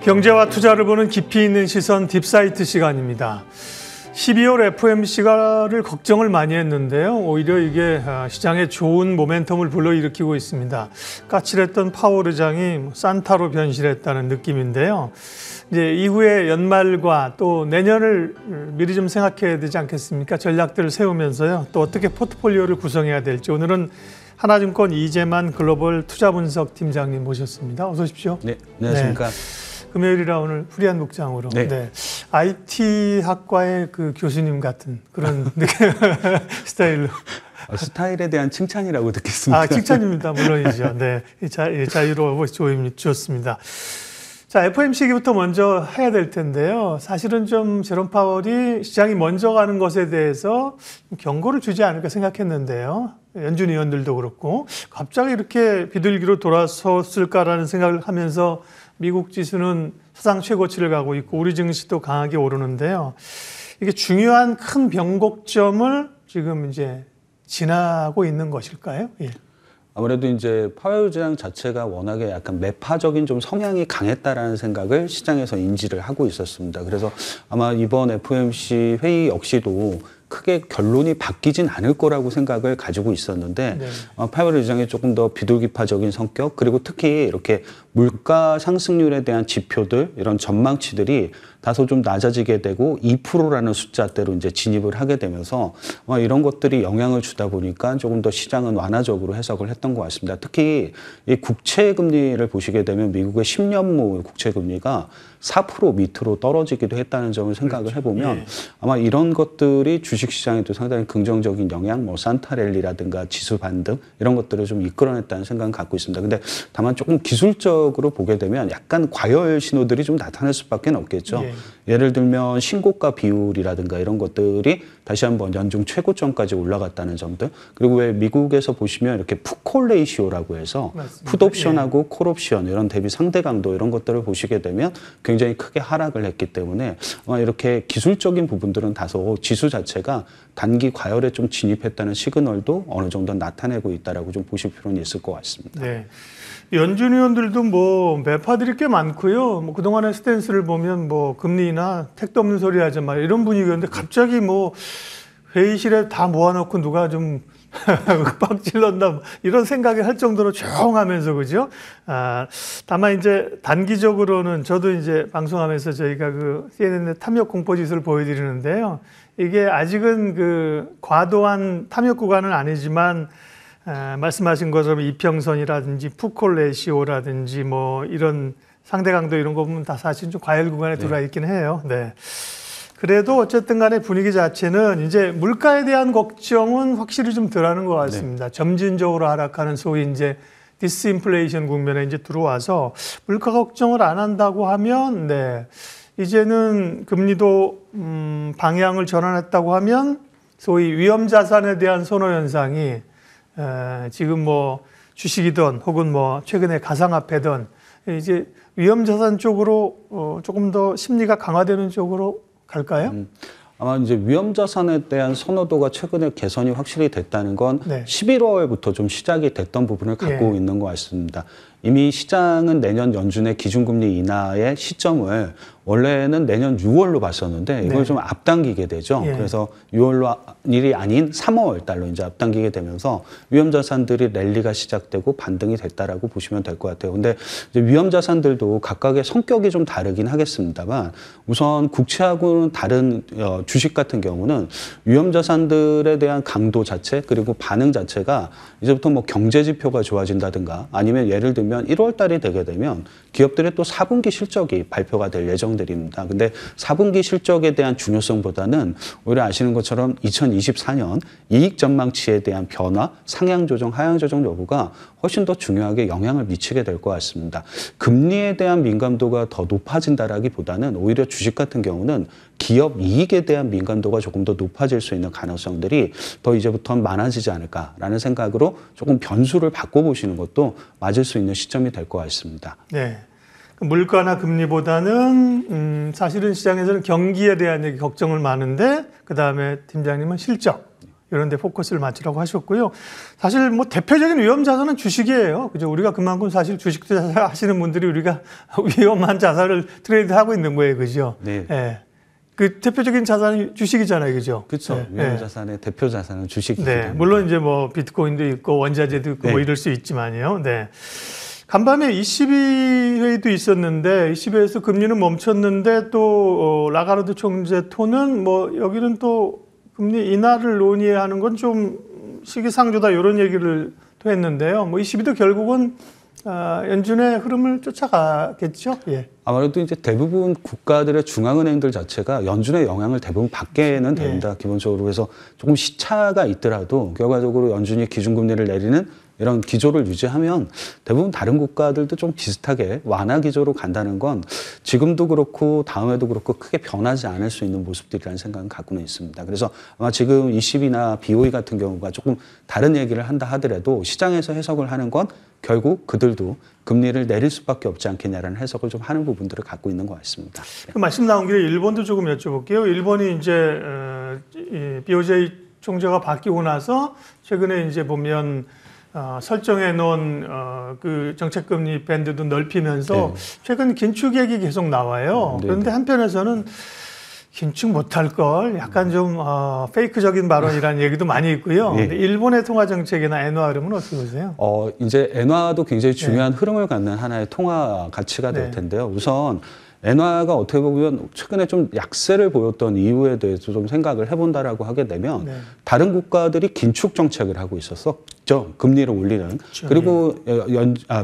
경제와 투자를 보는 깊이 있는 시선 딥사이트 시간입니다. 12월 FOMC를 걱정을 많이 했는데요. 오히려 이게 시장에 좋은 모멘텀을 불러일으키고 있습니다. 까칠했던 파월 의장이 산타로 변신했다는 느낌인데요. 이제 이후에 연말과 또 내년을 미리 좀 생각해야 되지 않겠습니까? 전략들을 세우면서요. 또 어떻게 포트폴리오를 구성해야 될지 오늘은 하나증권 이재만 글로벌 투자분석 팀장님 모셨습니다. 어서 오십시오. 네, 안녕하십니까. 금요일이라 오늘 후리한 복장으로. 네. IT 학과의 그 교수님 같은 그런 스타일로. 스타일에 대한 칭찬이라고 듣겠습니다. 칭찬입니다. 물론이죠. 네. 자유로워 좋습니다. 자, FOMC 얘기부터 먼저 해야 될 텐데요. 사실은 좀 제롬 파월이 시장이 먼저 가는 것에 대해서 경고를 주지 않을까 생각했는데요. 연준 의원들도 그렇고 갑자기 이렇게 비둘기로 돌아섰을까라는 생각을 하면서 미국 지수는 사상 최고치를 가고 있고 우리 증시도 강하게 오르는데요. 이게 중요한 큰 변곡점을 지금 이제 지나고 있는 것일까요? 예. 아무래도 이제 파월 의장 자체가 워낙에 약간 매파적인 좀 성향이 강했다라는 생각을 시장에서 인지를 하고 있었습니다. 그래서 아마 이번 FOMC 회의 역시도 크게 결론이 바뀌진 않을 거라고 생각을 가지고 있었는데 파월 의장의 조금 더 비둘기파적인 성격 그리고 특히 이렇게 물가 상승률에 대한 지표들 이런 전망치들이 다소 좀 낮아지게 되고 2%라는 숫자대로 이제 진입을 하게 되면서 이런 것들이 영향을 주다 보니까 조금 더 시장은 완화적으로 해석을 했던 것 같습니다. 특히 이 국채 금리를 보시게 되면 미국의 10년물 국채 금리가 4% 밑으로 떨어지기도 했다는 점을 생각을 해보면 아마 이런 것들이 주식시장에도 상당히 긍정적인 영향, 산타랠리라든가 지수 반등 이런 것들을 좀 이끌어냈다는 생각을 갖고 있습니다. 근데 다만 조금 기술적으로 보게 되면 약간 과열 신호들이 좀 나타날 수밖에 없겠죠. 예를 들면 신고가 비율이라든가 이런 것들이 다시 한번 연중 최고점까지 올라갔다는 점들 그리고 왜 미국에서 보시면 이렇게 풋콜 레이시오라고 해서 풋옵션하고 콜옵션 이런 대비 상대 강도 이런 것들을 보시게 되면 굉장히 크게 하락을 했기 때문에 이렇게 기술적인 부분들은 다소 지수 자체가 단기 과열에 좀 진입했다는 시그널도 어느 정도 나타내고 있다라고 좀 보실 필요는 있을 것 같습니다. 네. 연준 의원들도 매파들이 꽤 많고요. 그동안의 스탠스를 보면 금리나 택도 없는 소리 하지 마 이런 분위기였는데 갑자기 회의실에 다 모아놓고 누가 좀 빡질렀나 이런 생각이 할 정도로 조용하면서 그죠? 다만 이제 단기적으로는 저도 이제 방송하면서 저희가 그 CNN의 탐욕 공포 지수를 보여드리는데요. 이게 아직은 과도한 탐욕 구간은 아니지만 말씀하신 것처럼 이평선이라든지 풋콜 레시오라든지 이런 상대 강도 이런 거 보면 다 사실 좀 과열 구간에 들어와 있긴 해요. 네. 그래도 어쨌든 간에 분위기 자체는 이제 물가에 대한 걱정은 확실히 좀 덜하는 것 같습니다. 점진적으로 하락하는 소위 이제 디스인플레이션 국면에 이제 들어와서 물가 걱정을 안 한다고 하면 이제는 금리도 방향을 전환했다고 하면 소위 위험 자산에 대한 선호 현상이 지금 주식이든 혹은 최근에 가상화폐든 이제 위험 자산 쪽으로 조금 더 심리가 강화되는 쪽으로 갈까요? 아마 이제 위험 자산에 대한 선호도가 최근에 개선이 확실히 됐다는 건 11월부터 좀 시작이 됐던 부분을 갖고 있는 것 같습니다. 이미 시장은 내년 연준의 기준금리 인하의 시점을 원래는 내년 6월로 봤었는데 이걸 좀 앞당기게 되죠. 그래서 6월이 아닌 3월 달로 이제 앞당기게 되면서 위험자산들이 랠리가 시작되고 반등이 됐다라고 보시면 될 것 같아요. 근데 이제 위험자산들도 각각의 성격이 좀 다르긴 하겠습니다만 우선 국채하고는 다른 주식 같은 경우는 위험자산들에 대한 강도 자체 그리고 반응 자체가 이제부터 경제 지표가 좋아진다든가 아니면 예를 들면 1월 달이 되게 되면 기업들의 또 4분기 실적이 발표가 될 예정들입니다. 근데 4분기 실적에 대한 중요성보다는 오히려 아시는 것처럼 2024년 이익 전망치에 대한 변화, 상향 조정, 하향 조정 여부가 훨씬 더 중요하게 영향을 미치게 될 것 같습니다. 금리에 대한 민감도가 더 높아진다라기보다는 오히려 주식 같은 경우는 기업 이익에 대한 민감도가 조금 더 높아질 수 있는 가능성들이 더 이제부터는 많아지지 않을까라는 생각으로 조금 변수를 바꿔보시는 것도 맞을 수 있는 시점이 될 것 같습니다. 네. 물가나 사실은 시장에서는 경기에 대한 걱정을 많은데 그다음에 팀장님은 실적. 이런 데 포커스를 맞추라고 하셨고요. 사실 뭐 대표적인 위험 자산은 주식이에요. 그죠? 우리가 그만큼 사실 주식 투자하시는 분들이 우리가 위험한 자산을 트레이드하고 있는 거예요. 그죠? 네. 예. 그 대표적인 자산이 주식이잖아요. 그죠? 그렇죠. 네. 위험 네. 자산의 대표 자산은 주식이기 네. 때문에. 물론 이제 뭐 비트코인도 있고 원자재도 있고 네. 뭐 이럴 수 있지만요. 네. 간밤에 ECB 회의도 있었는데 ECB에서 금리는 멈췄는데 또 라가르드 총재 톤은 뭐 여기는 또 금리 인하를 논의하는 건 좀 시기상조다 이런 얘기를 또 했는데요. 뭐 ECB도 결국은 연준의 흐름을 쫓아가겠죠. 예. 아무래도 이제 대부분 국가들의 중앙은행들 자체가 연준의 영향을 대부분 받게는 됩니다. 기본적으로. 그래서 조금 시차가 있더라도 결과적으로 연준이 기준금리를 내리는 이런 기조를 유지하면 대부분 다른 국가들도 좀 비슷하게 완화 기조로 간다는 건 지금도 그렇고 다음에도 그렇고 크게 변하지 않을 수 있는 모습들이라는 생각은 갖고는 있습니다. 그래서 아마 지금 ECB나 BOE 같은 경우가 조금 다른 얘기를 한다 하더라도 시장에서 해석을 하는 건 결국 그들도 금리를 내릴 수밖에 없지 않겠냐라는 해석을 좀 하는 부분들을 갖고 있는 것 같습니다. 그 말씀 나온 김에 일본도 조금 여쭤볼게요. 일본이 이제 BOJ 총재가 바뀌고 나서 최근에 이제 보면 설정해 놓은 그 정책금리 밴드도 넓히면서 최근 긴축액이 계속 나와요. 그런데 한편에서는 긴축 못할 걸 약간 좀 페이크적인 발언이라는 얘기도 많이 있고요. 근데 일본의 통화 정책이나 엔화 흐름은 어떻게 보세요? 이제 엔화도 굉장히 중요한 흐름을 갖는 하나의 통화 가치가 될 텐데요. 우선 엔화가 어떻게 보면 최근에 좀 약세를 보였던 이유에 대해서 좀 생각을 해본다라고 하게 되면 다른 국가들이 긴축 정책을 하고 있었죠. 금리를 올리는. 그렇죠. 그리고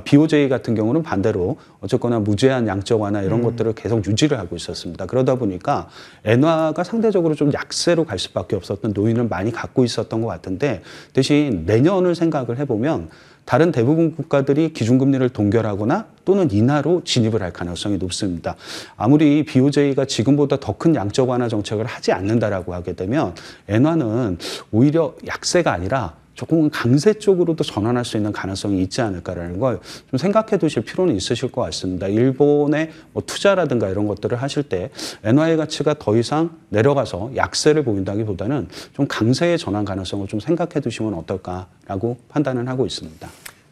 BOJ 같은 경우는 반대로 어쨌거나 무제한 양적 완화 이런 것들을 계속 유지를 하고 있었습니다. 그러다 보니까 엔화가 상대적으로 좀 약세로 갈 수밖에 없었던 요인을 많이 갖고 있었던 것 같은데 대신 내년을 생각을 해보면 다른 대부분 국가들이 기준금리를 동결하거나 또는 인하로 진입을 할 가능성이 높습니다. 아무리 BOJ가 지금보다 더 큰 양적 완화 정책을 하지 않는다라고 하게 되면 엔화는 오히려 약세가 아니라 조금 강세 쪽으로도 전환할 수 있는 가능성이 있지 않을까라는 걸 좀 생각해 두실 필요는 있으실 것 같습니다. 일본의 뭐 투자라든가 이런 것들을 하실 때 엔화의 가치가 더 이상 내려가서 약세를 보인다기보다는 좀 강세의 전환 가능성을 좀 생각해 두시면 어떨까라고 판단을 하고 있습니다.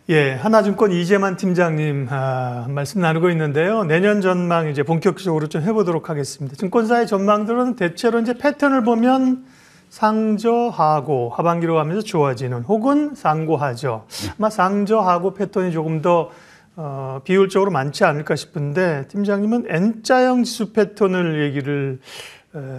예, 하나증권 이재만 팀장님 말씀 나누고 있는데요. 내년 전망 이제 본격적으로 좀 해보도록 하겠습니다. 증권사의 전망들은 대체로 이제 패턴을 보면 상저하고 하반기로 가면서 좋아지는 혹은 상고하죠. 아마 상저하고 패턴이 조금 더 비율적으로 많지 않을까 싶은데 팀장님은 N자형 지수 패턴을 얘기를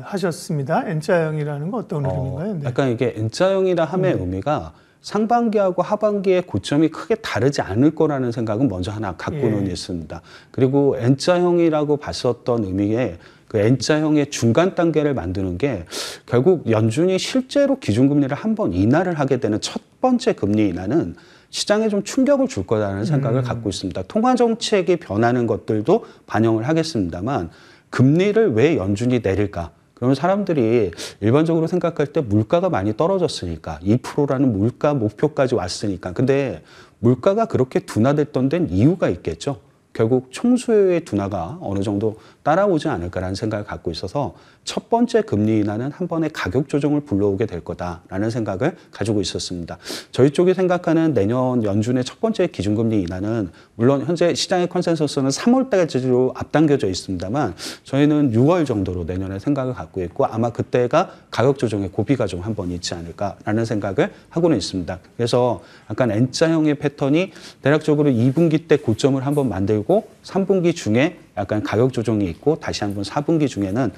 하셨습니다. N자형이라는 건 어떤 의미인가요? 네. 약간 이게 N자형이라 함의 의미가 상반기하고 하반기의 고점이 크게 다르지 않을 거라는 생각은 먼저 하나 갖고는 있습니다. 그리고 N자형이라고 봤었던 의미에 그 N자형의 중간 단계를 만드는 게 결국 연준이 실제로 기준금리를 한 번 인하를 하게 되는 첫 번째 금리 인하는 시장에 좀 충격을 줄 거라는 생각을 갖고 있습니다. 통화정책이 변하는 것들도 반영을 하겠습니다만 금리를 왜 연준이 내릴까? 그러면 사람들이 일반적으로 생각할 때 물가가 많이 떨어졌으니까 2%라는 물가 목표까지 왔으니까. 근데 물가가 그렇게 둔화됐던 데는 이유가 있겠죠. 결국 총수요의 둔화가 어느 정도 따라오지 않을까라는 생각을 갖고 있어서 첫 번째 금리 인하는 한 번에 가격 조정을 불러오게 될 거다라는 생각을 가지고 있었습니다. 저희 쪽이 생각하는 내년 연준의 첫 번째 기준금리 인하는 물론 현재 시장의 컨센서스는 3월까지로 앞당겨져 있습니다만 저희는 6월 정도로 내년에 생각을 갖고 있고 아마 그때가 가격 조정의 고비가 좀 한 번 있지 않을까라는 생각을 하고는 있습니다. 그래서 약간 N자형의 패턴이 대략적으로 2분기 때 고점을 한번 만들고 3분기 중에 약간 가격 조정이 있고 다시 한번 4분기 중에는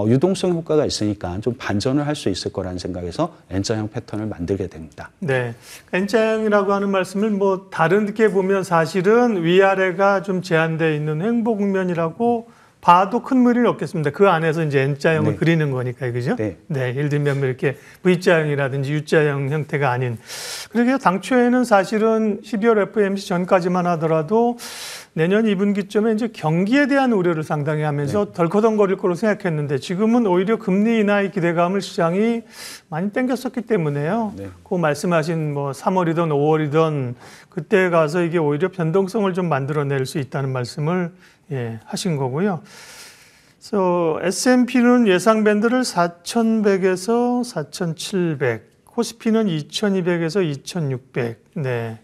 유동성 효과가 있으니까 좀 반전을 할 수 있을 거라는 생각에서 N자형 패턴을 만들게 됩니다. 네, N자형이라고 하는 말씀을 뭐 다르게 보면 사실은 위아래가 좀 제한되어 있는 횡보 국면이라고 봐도 큰 무리는 없겠습니다. 그 안에서 이제 N자형을 그리는 거니까요, 그죠? 네, 예를 들면 뭐 이렇게 V자형이라든지 U자형 형태가 아닌. 그러게 당초에는 사실은 12월 FOMC 전까지만 하더라도 내년 2분기쯤에 이제 경기에 대한 우려를 상당히 하면서 덜커덩거릴 거로 생각했는데 지금은 오히려 금리 인하의 기대감을 시장이 많이 땡겼었기 때문에요. 그 말씀하신 뭐 3월이든 5월이든 그때 가서 이게 오히려 변동성을 좀 만들어낼 수 있다는 말씀을 하신 거고요. 그래서 S&P는 예상 밴드를 4,100에서 4,700. 코스피는 2,200에서 2,600. 네.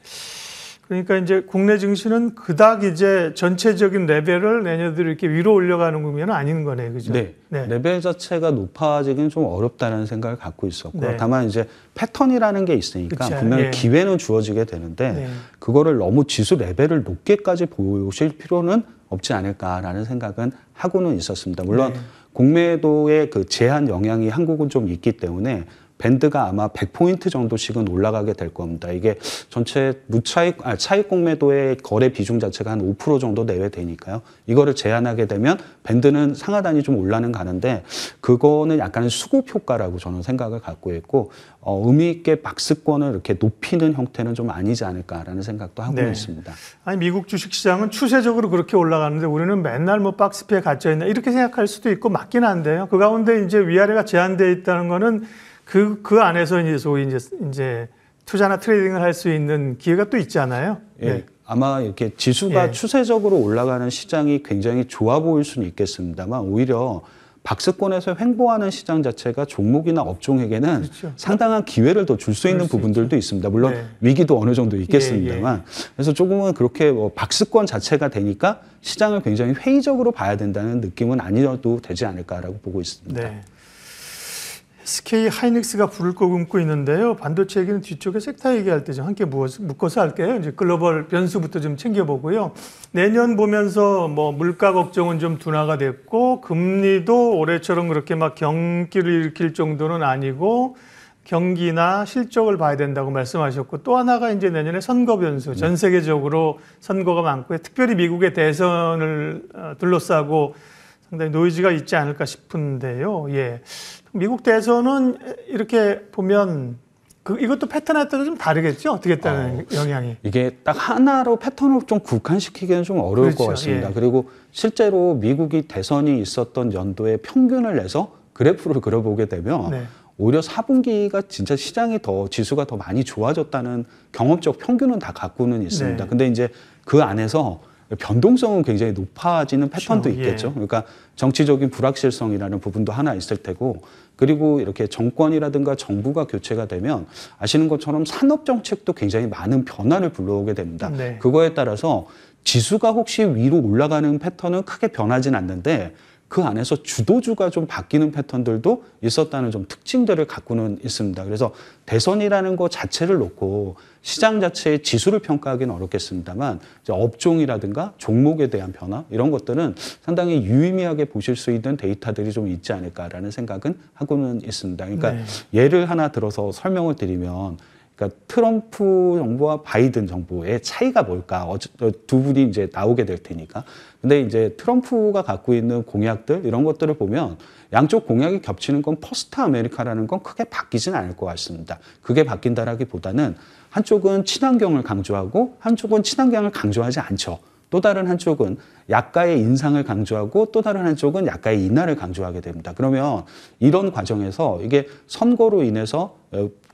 그러니까 이제 국내 증시는 그닥 이제 전체적인 레벨을 내년도 이렇게 위로 올려가는 국면은 아닌 거네요, 그죠? 네. 레벨 자체가 높아지긴 좀 어렵다는 생각을 갖고 있었고요. 네. 다만 이제 패턴이라는 게 있으니까 그쵸. 분명히 예. 기회는 주어지게 되는데 네. 그거를 너무 지수 레벨을 높게까지 보실 필요는 없지 않을까라는 생각은 하고는 있었습니다. 물론 네. 공매도의 그 제한 영향이 한국은 좀 있기 때문에 밴드가 아마 100포인트 정도씩은 올라가게 될 겁니다. 이게 전체 차익 공매도의 거래 비중 자체가 한 5% 정도 내외 되니까요. 이거를 제한하게 되면 밴드는 상하단이 좀 올라는 가는데 그거는 약간의 수급 효과라고 저는 생각을 갖고 있고 의미 있게 박스권을 이렇게 높이는 형태는 좀 아니지 않을까라는 생각도 하고 네. 있습니다. 아니 미국 주식시장은 추세적으로 그렇게 올라가는데 우리는 맨날 뭐 박스피에 갇혀 있나 이렇게 생각할 수도 있고 맞긴 한데요. 그 가운데 이제 위아래가 제한되어 있다는 거는 그 안에서 이제 소위 이제 투자나 트레이딩을 할 수 있는 기회가 또 있잖아요. 예, 네. 아마 이렇게 지수가 예. 추세적으로 올라가는 시장이 굉장히 좋아 보일 수는 있겠습니다만 오히려 박스권에서 횡보하는 시장 자체가 종목이나 업종에게는 그렇죠. 상당한 기회를 더 줄 수 있는 부분들도 있습니다. 물론 네. 위기도 어느 정도 있겠습니다만 그래서 조금은 그렇게 박스권 자체가 되니까 시장을 굉장히 회의적으로 봐야 된다는 느낌은 아니어도 되지 않을까라고 보고 있습니다. 네. SK 하이닉스가 불을 끄고 있는데요. 반도체 얘기는 뒤쪽에 섹터 얘기할 때 좀 함께 묶어서 할게요. 이제 글로벌 변수부터 좀 챙겨보고요. 내년 보면서 뭐 물가 걱정은 좀 둔화가 됐고 금리도 올해처럼 그렇게 막 경기를 일으킬 정도는 아니고 경기나 실적을 봐야 된다고 말씀하셨고 또 하나가 이제 내년에 선거 변수. 전 세계적으로 선거가 많고요. 특별히 미국의 대선을 둘러싸고 상당히 노이즈가 있지 않을까 싶은데요. 예. 미국 대선은 이렇게 보면 이것도 패턴에 따라 좀 다르겠죠? 어떻게 했다는 영향이. 이게 딱 하나로 패턴을 좀 국한시키기는 좀 어려울 그렇죠. 것 같습니다. 예. 그리고 실제로 미국이 대선이 있었던 연도의 평균을 내서 그래프를 그려보게 되면 네. 오히려 4분기가 진짜 시장이 지수가 더 많이 좋아졌다는 경험적 평균은 다 갖고는 있습니다. 네. 근데 이제 그 안에서 변동성은 굉장히 높아지는 패턴도 그렇죠. 있겠죠. 예. 그러니까 정치적인 불확실성이라는 부분도 하나 있을 테고 그리고 이렇게 정권이라든가 정부가 교체가 되면 아시는 것처럼 산업 정책도 굉장히 많은 변화를 불러오게 됩니다. 네. 그거에 따라서 지수가 혹시 위로 올라가는 패턴은 크게 변하진 않는데 그 안에서 주도주가 좀 바뀌는 패턴들도 있었다는 좀 특징들을 갖고는 있습니다. 그래서 대선이라는 것 자체를 놓고 시장 자체의 지수를 평가하기는 어렵겠습니다만 이제 업종이라든가 종목에 대한 변화 이런 것들은 상당히 유의미하게 보실 수 있는 데이터들이 좀 있지 않을까라는 생각은 하고는 있습니다. 그러니까 네. 예를 하나 들어서 설명을 드리면 그러니까 트럼프 정부와 바이든 정부의 차이가 뭘까? 두 분이 이제 나오게 될 테니까. 근데 이제 트럼프가 갖고 있는 공약들 이런 것들을 보면 양쪽 공약이 겹치는 건 퍼스트 아메리카라는 건 크게 바뀌진 않을 것 같습니다. 그게 바뀐다라기보다는 한쪽은 친환경을 강조하고 한쪽은 친환경을 강조하지 않죠. 또 다른 한쪽은 약가의 인상을 강조하고 또 다른 한쪽은 약가의 인하를 강조하게 됩니다. 그러면 이런 과정에서 이게 선거로 인해서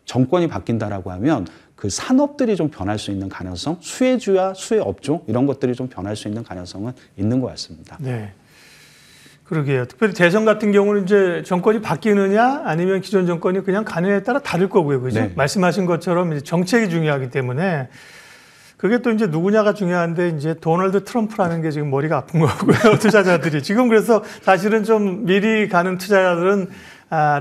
정권이 바뀐다라고 하면 그 산업들이 좀 변할 수 있는 가능성, 수혜주야 수혜 업종 이런 것들이 좀 변할 수 있는 가능성은 있는 것 같습니다. 네. 그러게요. 특별히 대선 같은 경우는 이제 정권이 바뀌느냐 아니면 기존 정권이 그냥 가느냐에 따라 다를 거고요. 그죠? 네. 말씀하신 것처럼 이제 정책이 중요하기 때문에 그게 또 이제 누구냐가 중요한데 이제 도널드 트럼프라는 게 지금 머리가 아픈 거고요. 투자자들이. 지금 그래서 사실은 좀 미리 가는 투자자들은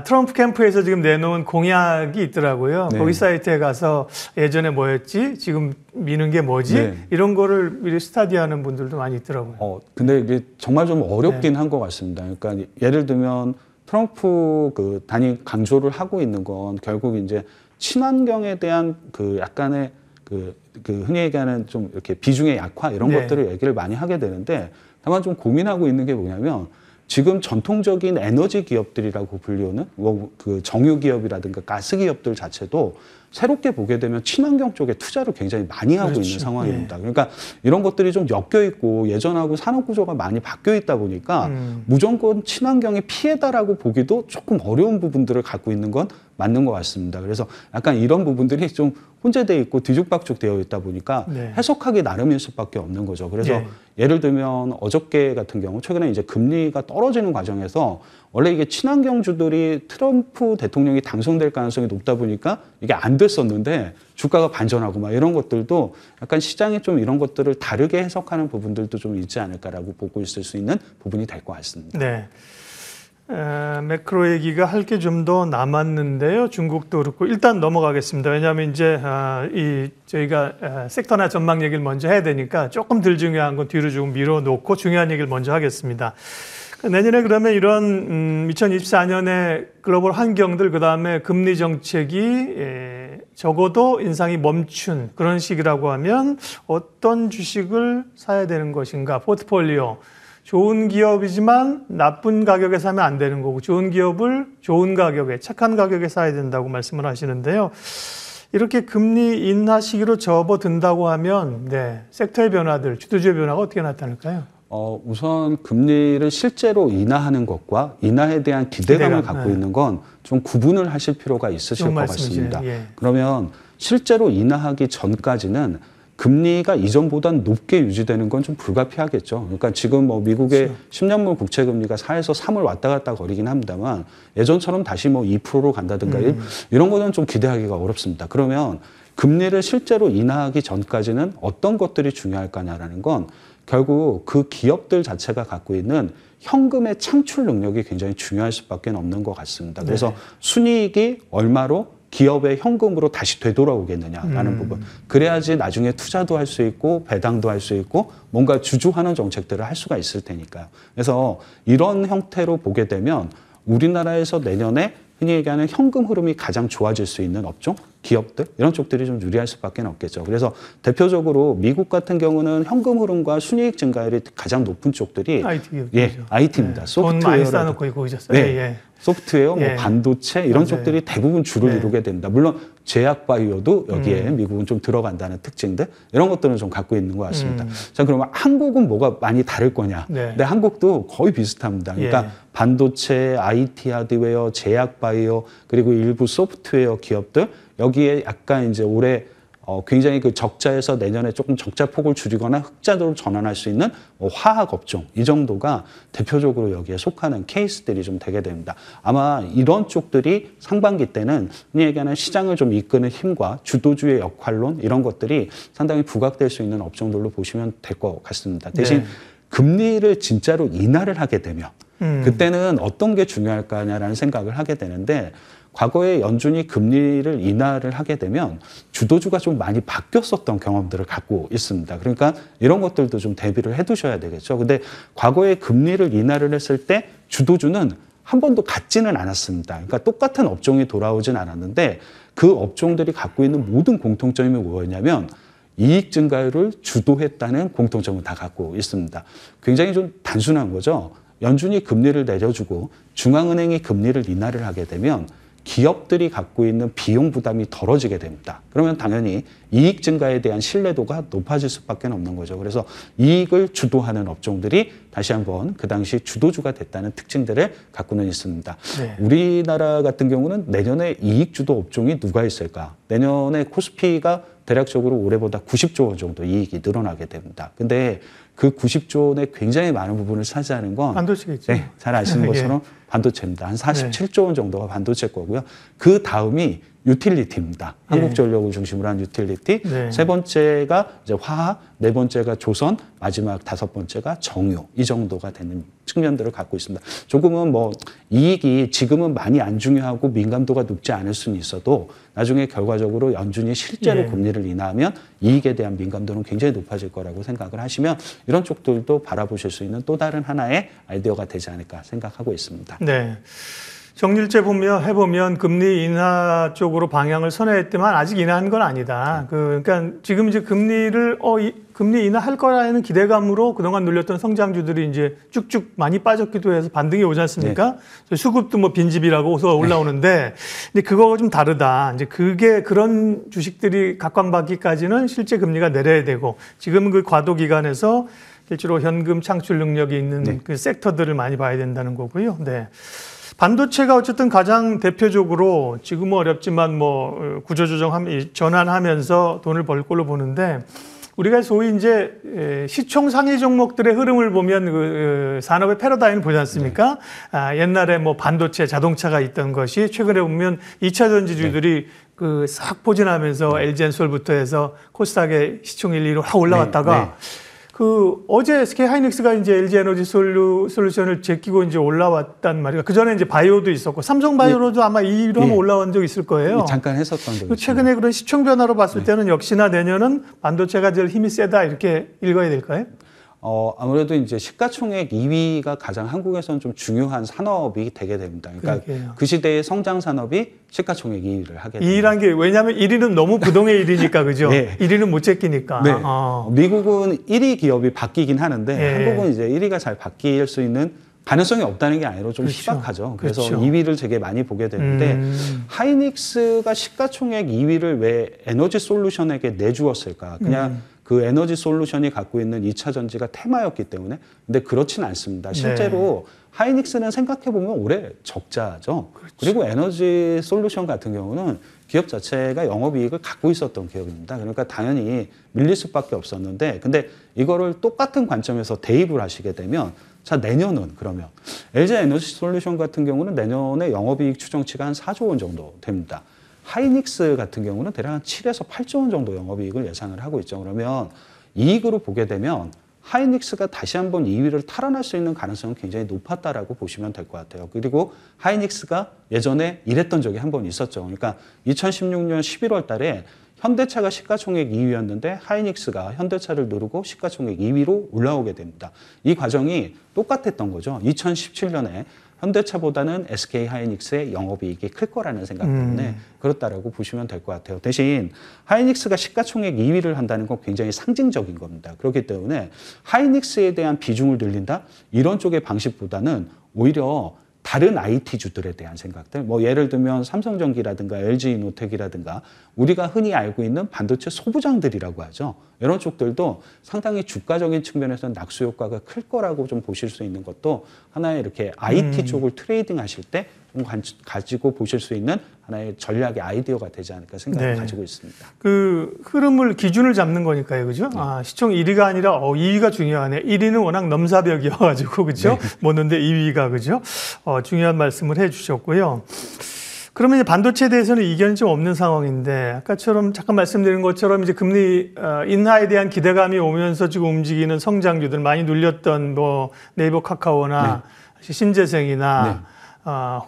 트럼프 캠프에서 지금 내놓은 공약이 있더라고요. 네. 거기 사이트에 가서 예전에 뭐였지? 지금 미는 게 뭐지? 네. 이런 거를 미리 스타디하는 분들도 많이 있더라고요. 근데 이게 정말 좀 어렵긴 한 것 같습니다. 그러니까 예를 들면 트럼프 그 단위 강조를 하고 있는 건 결국 이제 친환경에 대한 그 약간의 그 흔히 얘기하는 좀 이렇게 비중의 약화 이런 네. 것들을 얘기를 많이 하게 되는데 다만 좀 고민하고 있는 게 뭐냐면 지금 전통적인 에너지 기업들이라고 불리우는 그 정유 기업이라든가 가스 기업들 자체도 새롭게 보게 되면 친환경 쪽에 투자를 굉장히 많이 하고 그렇죠. 있는 상황입니다. 그러니까 이런 것들이 좀 엮여 있고 예전하고 산업 구조가 많이 바뀌어 있다 보니까 무조건 친환경의 피해다라고 보기도 조금 어려운 부분들을 갖고 있는 건 맞는 것 같습니다. 그래서 약간 이런 부분들이 좀 혼재되어 있고 뒤죽박죽 되어 있다 보니까 네. 해석하기 나름일 수밖에 없는 거죠. 그래서 네. 예를 들면 어저께 같은 경우 최근에 이제 금리가 떨어지는 과정에서 원래 이게 친환경주들이 트럼프 대통령이 당선될 가능성이 높다 보니까 이게 안 됐었는데 주가가 반전하고 막 이런 것들도 약간 시장이 좀 이런 것들을 다르게 해석하는 부분들도 좀 있지 않을까라고 보고 있을 수 있는 부분이 될 것 같습니다. 네. 매크로 얘기가 할 게 좀 더 남았는데요. 중국도 그렇고 일단 넘어가겠습니다. 왜냐하면 이제 저희가 섹터나 전망 얘기를 먼저 해야 되니까 조금 덜 중요한 건 뒤로 좀 밀어놓고 중요한 얘기를 먼저 하겠습니다. 내년에 그러면 이런 2024년에 글로벌 환경들 그다음에 금리 정책이 적어도 인상이 멈춘 그런 시기라고 하면 어떤 주식을 사야 되는 것인가? 포트폴리오. 좋은 기업이지만 나쁜 가격에 사면 안 되는 거고 좋은 기업을 좋은 가격에 착한 가격에 사야 된다고 말씀을 하시는데요. 이렇게 금리 인하 시기로 접어든다고 하면 섹터의 변화들, 주도주의 변화가 어떻게 나타날까요? 우선 금리를 실제로 인하하는 것과 인하에 대한 기대감을 갖고 있는 건 좀 구분을 하실 필요가 있으실 것 같습니다. 예. 그러면 실제로 인하하기 전까지는 금리가 이전보다는 높게 유지되는 건 좀 불가피하겠죠. 그러니까 지금 뭐 미국의 10년물 국채 금리가 4에서 3을 왔다 갔다 거리긴 합니다만 예전처럼 다시 뭐 2%로 간다든가 이런 거는 좀 기대하기가 어렵습니다. 그러면 금리를 실제로 인하하기 전까지는 어떤 것들이 중요할까냐라는 건 결국 그 기업들 자체가 갖고 있는 현금의 창출 능력이 굉장히 중요할 수밖에 없는 것 같습니다. 그래서 네. 순이익이 얼마로 기업의 현금으로 다시 되돌아오겠느냐라는 부분. 그래야지 나중에 투자도 할 수 있고 배당도 할 수 있고 뭔가 주주하는 정책들을 할 수가 있을 테니까요. 그래서 이런 형태로 보게 되면 우리나라에서 내년에 흔히 얘기하는 현금 흐름이 가장 좋아질 수 있는 업종, 기업들 이런 쪽들이 좀 유리할 수밖에 없겠죠. 그래서 대표적으로 미국 같은 경우는 현금 흐름과 순이익 증가율이 가장 높은 쪽들이 IT 기업이죠. 예, IT입니다. 돈 많이 쌓아놓고 있고 계셨어요. 네. 예. 소프트웨어, 예. 뭐 반도체 이런 맞아요. 쪽들이 대부분 주를 네. 이루게 됩니다. 물론 제약 바이오도 여기에 미국은 좀 들어간다는 특징들 이런 것들은 좀 갖고 있는 것 같습니다. 자, 그러면 한국은 뭐가 많이 다를 거냐? 네. 근데 한국도 거의 비슷합니다. 그러니까 예. 반도체, IT 하드웨어, 제약 바이오 그리고 일부 소프트웨어 기업들 여기에 약간 이제 올해 굉장히 그 적자에서 내년에 조금 적자 폭을 줄이거나 흑자로 전환할 수 있는 화학 업종 이 정도가 대표적으로 여기에 속하는 케이스들이 좀 되게 됩니다. 아마 이런 쪽들이 상반기 때는 흔히 얘기하는 시장을 좀 이끄는 힘과 주도주의 역할론 이런 것들이 상당히 부각될 수 있는 업종들로 보시면 될 것 같습니다. 대신 네. 금리를 진짜로 인하를 하게 되면 그때는 어떤 게 중요할까냐라는 생각을 하게 되는데 과거에 연준이 금리를 인하를 하게 되면 주도주가 좀 많이 바뀌었었던 경험들을 갖고 있습니다. 그러니까 이런 것들도 좀 대비를 해 두셔야 되겠죠. 근데 과거에 금리를 인하를 했을 때 주도주는 한 번도 같지는 않았습니다. 그러니까 똑같은 업종이 돌아오진 않았는데 그 업종들이 갖고 있는 모든 공통점이 뭐였냐면 이익 증가율을 주도했다는 공통점을 다 갖고 있습니다. 굉장히 좀 단순한 거죠. 연준이 금리를 내려주고 중앙은행이 금리를 인하를 하게 되면 기업들이 갖고 있는 비용 부담이 덜어지게 됩니다. 그러면 당연히 이익 증가에 대한 신뢰도가 높아질 수밖에 없는 거죠. 그래서 이익을 주도하는 업종들이 다시 한번 그 당시 주도주가 됐다는 특징들을 갖고는 있습니다. 네. 우리나라 같은 경우는 내년에 이익 주도 업종이 누가 있을까? 내년에 코스피가 대략적으로 올해보다 90조 원 정도 이익이 늘어나게 됩니다. 근데 그 90조 원의 굉장히 많은 부분을 차지하는 건 반도체겠죠. 네, 잘 아시는 것처럼 반도체입니다. 한 47조 원 정도가 반도체 거고요. 그 다음이 유틸리티입니다. 한국전력을 중심으로 한 유틸리티. 네. 세 번째가 이제 화학, 네 번째가 조선, 마지막 다섯 번째가 정유. 이 정도가 되는 측면들을 갖고 있습니다. 조금은 뭐 이익이 지금은 많이 안 중요하고 민감도가 높지 않을 수는 있어도 나중에 결과적으로 연준이 실제로 금리를 인하하면 이익에 대한 민감도는 굉장히 높아질 거라고 생각을 하시면 이런 쪽들도 바라보실 수 있는 또 다른 하나의 아이디어가 되지 않을까 생각하고 있습니다. 네. 정일제 해보면 금리 인하 쪽으로 방향을 선회했지만 아직 인하한 건 아니다. 그러니까 지금 이제 금리를 금리 인하할 거라는 기대감으로 그동안 눌렸던 성장주들이 이제 쭉쭉 많이 빠졌기도 해서 반등이 오지 않습니까? 네. 수급도 뭐 빈집이라고 올라오는데, 근데 그거가 좀 다르다. 이제 그게 그런 주식들이 각광받기까지는 실제 금리가 내려야 되고, 지금은 그 과도 기간에서 실제로 현금 창출 능력이 있는 그 섹터들을 많이 봐야 된다는 거고요. 네. 반도체가 어쨌든 가장 대표적으로 지금은 어렵지만 뭐 전환하면서 돈을 벌 걸로 보는데, 우리가 소위 이제 시총 상위 종목들의 흐름을 보면 그 산업의 패러다임을 보지 않습니까? 옛날에 뭐 반도체, 자동차가 있던 것이 최근에 보면 2차 전지주들이 그 싹 포진하면서 LG엔솔부터 해서 코스닥의 시총 1, 2로 확 올라왔다가 그 어제 SK 하이닉스가 이제 LG 에너지 솔루션을 제끼고 이제 올라왔단 말이에요. 그 전에 이제 바이오도 있었고 삼성 바이오로도 아마 2위로 한번 올라온 적 있을 거예요. 잠깐 했었던 적이 최근에 그런 시총 변화로 봤을 때는 역시나 내년은 반도체가 제일 힘이 세다 이렇게 읽어야 될까요? 아무래도 이제 시가총액 2위가 가장 한국에서는 좀 중요한 산업이 되게 됩니다. 그러니까 그러게요. 그 시대의 성장 산업이 시가총액 2위를 하게 됩니다. 2위란 게 왜냐하면 1위는 너무 부동의 1위니까 그죠? 네. 1위는 못 제끼니까. 네. 미국은 1위 기업이 바뀌긴 하는데 한국은 이제 1위가 잘 바뀔 수 있는 가능성이 없다는 게 아니라 좀 희박하죠. 그래서 2위를 되게 많이 보게 되는데 하이닉스가 시가총액 2위를 왜 에너지 솔루션에게 내주었을까? 그냥 그 에너지 솔루션이 갖고 있는 2차 전지가 테마였기 때문에. 근데 그렇진 않습니다. 실제로 하이닉스는 생각해보면 올해 적자죠. 그리고 에너지 솔루션 같은 경우는 기업 자체가 영업이익을 갖고 있었던 기업입니다. 그러니까 당연히 밀릴 수밖에 없었는데, 근데 이거를 똑같은 관점에서 대입을 하시게 되면, 자, 내년은 그러면 LG 에너지 솔루션 같은 경우는 내년에 영업이익 추정치가 한 4조 원 정도 됩니다. 하이닉스 같은 경우는 대략 한 7에서 8조 원 정도 영업이익을 예상을 하고 있죠. 그러면 이익으로 보게 되면 하이닉스가 다시 한번 2위를 탈환할 수 있는 가능성은 굉장히 높았다라고 보시면 될 것 같아요. 그리고 하이닉스가 예전에 이랬던 적이 한 번 있었죠. 그러니까 2016년 11월 달에 현대차가 시가총액 2위였는데 하이닉스가 현대차를 누르고 시가총액 2위로 올라오게 됩니다. 이 과정이 똑같았던 거죠. 2017년에 현대차보다는 SK 하이닉스의 영업이익이 클 거라는 생각 때문에 그렇다라고 보시면 될 것 같아요. 대신 하이닉스가 시가총액 2위를 한다는 건 굉장히 상징적인 겁니다. 그렇기 때문에 하이닉스에 대한 비중을 늘린다? 이런 쪽의 방식보다는 오히려 다른 IT주들에 대한 생각들, 뭐 예를 들면 삼성전기라든가 LG이노텍이라든가 우리가 흔히 알고 있는 반도체 소부장들이라고 하죠. 이런 쪽들도 상당히 주가적인 측면에서는 낙수 효과가 클 거라고 좀 보실 수 있는 것도 하나의 이렇게 IT 쪽을 트레이딩 하실 때 좀 가지고 보실 수 있는 하나의 전략의 아이디어가 되지 않을까 생각을 가지고 있습니다. 그 흐름을 기준을 잡는 거니까요, 그죠? 시총 1위가 아니라 2위가 중요하네. 1위는 워낙 넘사벽이어가지고 그죠? 뭐는데 2위가 그죠? 중요한 말씀을 해주셨고요. 그러면 이제 반도체에 대해서는 이견이 좀 없는 상황인데 아까처럼 잠깐 말씀드린 것처럼 이제 금리 인하에 대한 기대감이 오면서 지금 움직이는 성장주들 많이 눌렸던 뭐 네이버 카카오나 신재생이나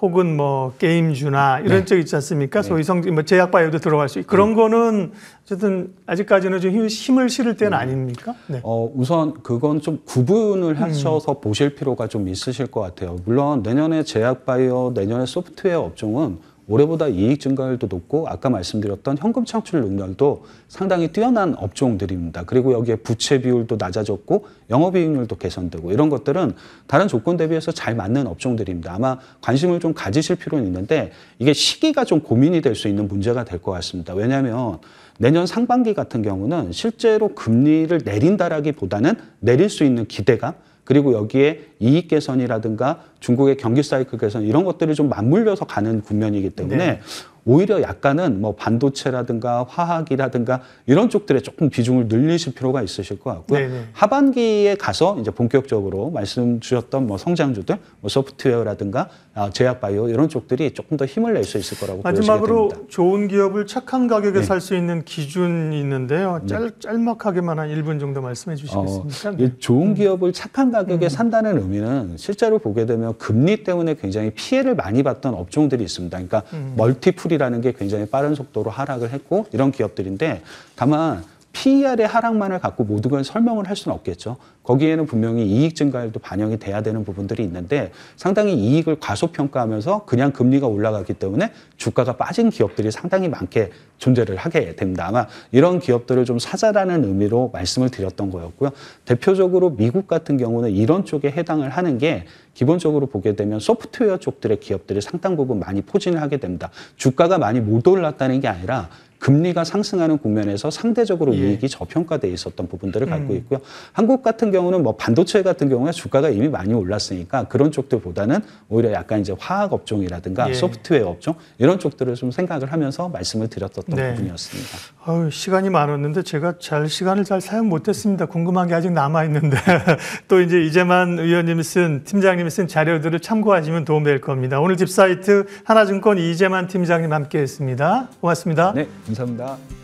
혹은 뭐 게임주나 이런 쪽 있지 않습니까? 소위 뭐 제약바이오도 들어갈 수 있고 그런 거는 어쨌든 아직까지는 좀 힘을 실을 때는 아닙니까? 네. 우선 그건 좀 구분을 하셔서 보실 필요가 좀 있으실 것 같아요. 물론 내년에 제약바이오, 내년에 소프트웨어 업종은 올해보다 이익 증가율도 높고 아까 말씀드렸던 현금 창출 능력도 상당히 뛰어난 업종들입니다. 그리고 여기에 부채 비율도 낮아졌고 영업이익률도 개선되고 이런 것들은 다른 조건 대비해서 잘 맞는 업종들입니다. 아마 관심을 좀 가지실 필요는 있는데 이게 시기가 좀 고민이 될 수 있는 문제가 될 것 같습니다. 왜냐하면 내년 상반기 같은 경우는 실제로 금리를 내린다라기보다는 내릴 수 있는 기대감 그리고 여기에 이익 개선이라든가 중국의 경기 사이클 개선 이런 것들이 좀 맞물려서 가는 국면이기 때문에 오히려 약간은 뭐 반도체라든가 화학이라든가 이런 쪽들에 조금 비중을 늘리실 필요가 있으실 것 같고요. 하반기에 가서 이제 본격적으로 말씀 주셨던 뭐 성장주들, 뭐 소프트웨어라든가 제약바이오 이런 쪽들이 조금 더 힘을 낼 수 있을 거라고 보여지게 됩니다. 마지막으로 좋은 기업을 착한 가격에 살 수 있는 기준이 있는데요. 짤막하게만 한 1분 정도 말씀해 주시겠습니까? 좋은 기업을 착한 가격에 산다는 의미는 실제로 보게 되면 금리 때문에 굉장히 피해를 많이 봤던 업종들이 있습니다. 그러니까 멀티플이라는 게 굉장히 빠른 속도로 하락을 했고 이런 기업들인데 다만 PER의 하락만을 갖고 모든 걸 설명을 할 수는 없겠죠. 거기에는 분명히 이익 증가율도 반영이 돼야 되는 부분들이 있는데 상당히 이익을 과소평가하면서 그냥 금리가 올라갔기 때문에 주가가 빠진 기업들이 상당히 많게 존재를 하게 됩니다. 아마 이런 기업들을 좀 사자라는 의미로 말씀을 드렸던 거였고요. 대표적으로 미국 같은 경우는 이런 쪽에 해당을 하는 게 기본적으로 보게 되면 소프트웨어 쪽들의 기업들이 상당 부분 많이 포진을 하게 됩니다. 주가가 많이 못 올랐다는 게 아니라 금리가 상승하는 국면에서 상대적으로 이익이 저평가돼 있었던 부분들을 갖고 있고요. 한국 같은 경우는 뭐 반도체 같은 경우에 주가가 이미 많이 올랐으니까 그런 쪽들보다는 오히려 약간 이제 화학 업종이라든가 소프트웨어 업종 이런 쪽들을 좀 생각을 하면서 말씀을 드렸던 부분이었습니다. 시간이 많았는데 제가 시간을 잘 사용 못했습니다. 궁금한 게 아직 남아 있는데 또 이제 이재만 의원님이 팀장님이 쓴 자료들을 참고하시면 도움될 겁니다. 오늘 집 사이트 하나증권 이재만 팀장님 함께했습니다. 고맙습니다. 네, 감사합니다.